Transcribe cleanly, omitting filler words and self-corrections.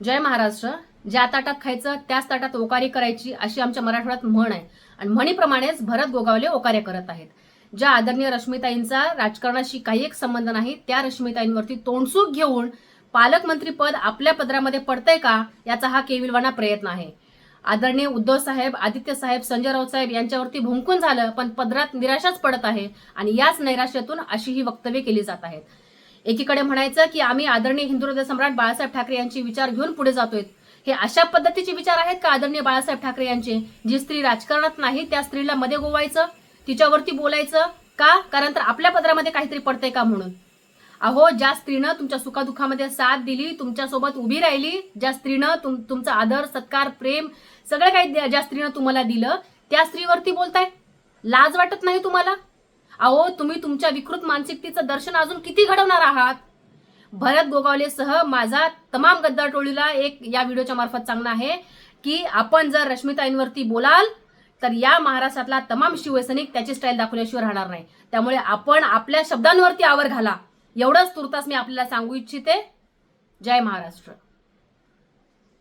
जय महाराष्ट्र. ज्या ताटात खायचं त्याच ताटात ओकारी करायची अशी आमच्या मराठवाड्यात म्हण आहे आणि म्हणीप्रमाणेच भरत गोगावले ओकार्य करत आहेत. ज्या आदरणीय रश्मिताईंचा राजकारणाशी काही एक संबंध नाही त्या रश्मिताईंवरती तोंडसूक घेऊन पालकमंत्री पद आपल्या पदरामध्ये पडतंय का याचा हा केविलवाणा प्रयत्न आहे. आदरणीय उद्धव साहेब, आदित्य साहेब, संजय राऊत साहेब यांच्यावरती भुंकून झालं, पण पदरात निराशाच पडत आहे आणि याच नैराश्यातून अशी ही वक्तव्ये केली जात आहेत. एकीकडे म्हणायचं की आम्ही आदरणीय हिंदू हृदय सम्राट बाळासाहेब ठाकरे यांचे विचार घेऊन पुढे जातोय. हे अशा पद्धतीचे विचार आहेत का आदरणीय बाळासाहेब ठाकरे यांचे? जी स्त्री राजकारणात नाही त्या स्त्रीला मध्ये गोवायचं, तिच्यावरती बोलायचं का? कारण तर आपल्या पदरामध्ये काहीतरी पडतंय का म्हणून. अहो, ज्या स्त्रीनं तुमच्या सुखादुखामध्ये साथ दिली, तुमच्यासोबत उभी राहिली, ज्या स्त्रीनं तुमचा आदर, सत्कार, प्रेम सगळं काही ज्या स्त्रीनं तुम्हाला दिलं, त्या स्त्रीवरती बोलताय. लाज वाटत नाही तुम्हाला? अहो, तुम्ही तुमच्या विकृत मानसिकतेचं दर्शन अजून किती घडवणार आहात? भरत गोगावलेसह माझा तमाम गद्दार टोळीला एक या व्हिडिओच्या मार्फत सांगणं आहे की आपण जर रश्मिताईंवरती बोलाल तर या महाराष्ट्रातला तमाम शिवसैनिक त्याची स्टाईल दाखवल्याशिवाय राहणार नाही. त्यामुळे आपण आपल्या शब्दांवरती आवर घाला, एवढंच तुर्तास मी आपल्याला सांगू इच्छिते. जय महाराष्ट्र.